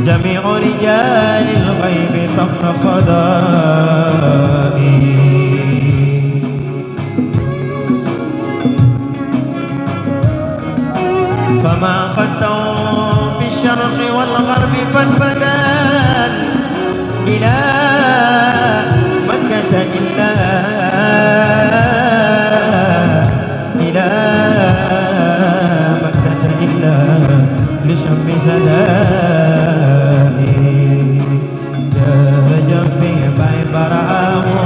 جميع رجال الغيب تحت خدائي فما خدوا في الشرق والغرب فانفدان إلى مكة إلى مكة إلا لشم ثدائي جرجم في باي برامو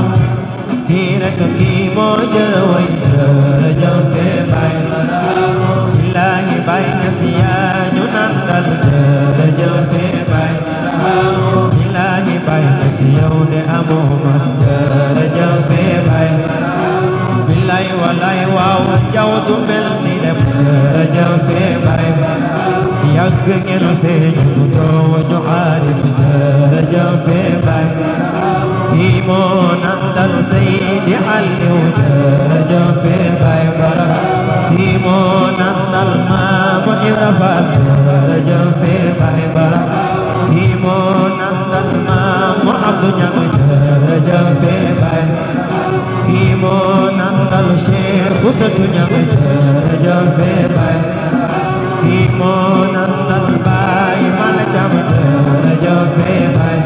تيرك في موجر ويجرجم في باي برامو الله باي نسيان نندل جرجم في باي برامو الله باي نسيان أمو مسجر جرجم في باي برامو بالله والله واو جود ملني لم جرجم في باي برامو يقين في جمتو وجعارف جرجم في باي كيمون أندل سيد علي وجرجم في باي كيمون أندل مام إرفان جرجم في باي كيمون أندل مام عبد جم جرجم في باي كيمون أندل شيخ ستجم جرجم في باي كيمون أندل باي مالجم جرجم في باي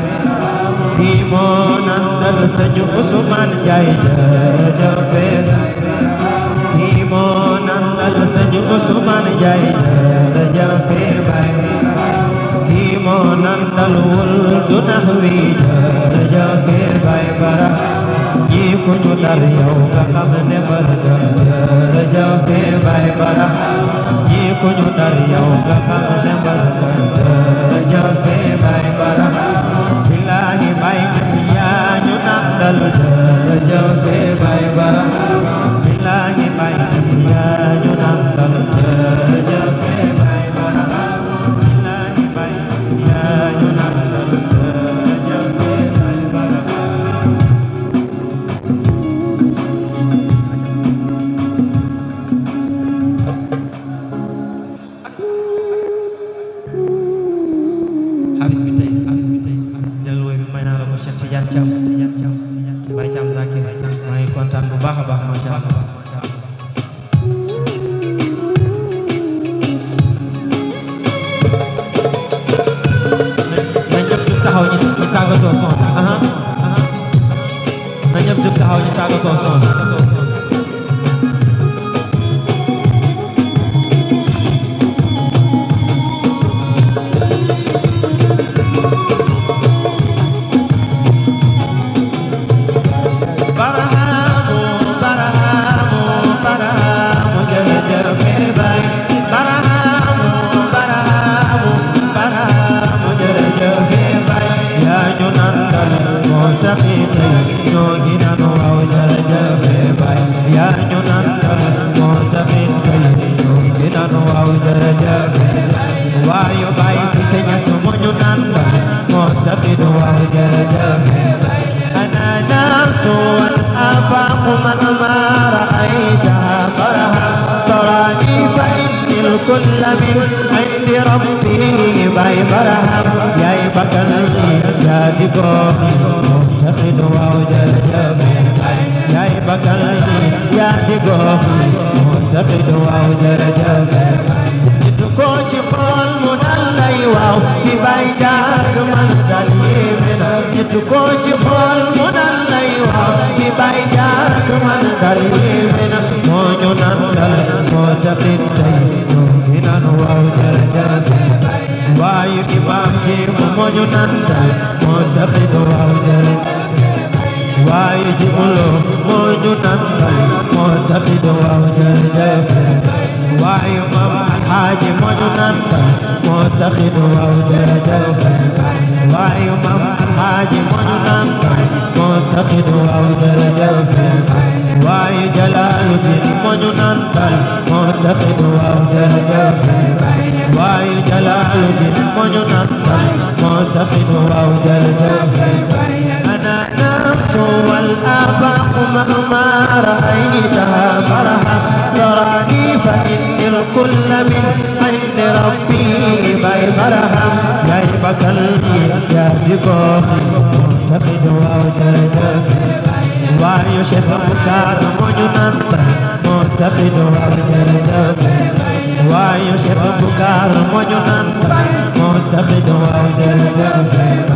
كيمون أندل سجو عثمان جاي جرجم في باي كيمون أندل سجو عثمان جاي جرجم في باي كيمون أندل ولد نحوي جرجم في باي برا جيكو جدر يوم خمن برجم جرجم في باي برا جيكو جدر يوم خمن برجم جرجم في باي برا بالله باي نسيان نندل جرجم في باي برا بالله باي نسيان نندل جرجم في باي برا بالله باي نسيان نندل جرجم في باي برا habis bitai jalur bi may naa la ko Cheikh Tidiane Thiam Baye Thiam Zakir maa ngi kontaan bu baax a baax macha Allah na ñëpp jóg taxaw ñu tàggatoo son na ñëpp jóg taxaw ñu tàggatoo son waayu baay si seña sumu ñu nanda moo taxit waaw jërëjëf ana nafsu wal afaqu man ma ra'aytaha barha tarani fa inni الكل من عند ربي باي برهم yaay bakal ya di ko taxit waaw jërëjëf yaay bakal ya di ko taxit waaw jërëjëf ko ci xool mu dal lay waaw fi bay jaar man dal yéemena nit ko ci xool mu dal lay waaw fi bay jaar man dal yéemena moo ñu nandal moo taxit tey ñu naan waaw jërëjëf waayu imaam ji moo ñu nandal moo taxit waaw jërëjëf waayu jibulo moo ñu nandal moo taxit waaw jërëjëf waayu maam Alxaaji moo ñu nandal moo taxit waaw jërëjëf waayu maam Alxaaji moo ñu nandal moo taxit waaw jërëjëf waayu Jalaaluddin moo ñu nandal moo taxit waaw jërëjëf waayu Jalaaluddin moo ñu nandal moo taxit waaw jërëjëf ana nafsu wal afaaqu mahma ra'aytaha marha tarani fa inni الكل من عند ربي باي برهم يا بكلي يا بكوخي منتقد وجرجف وايو شيخ مكار مجنن منتقد وجرجف وايو شيخ مكار مجنن منتقد وجرجف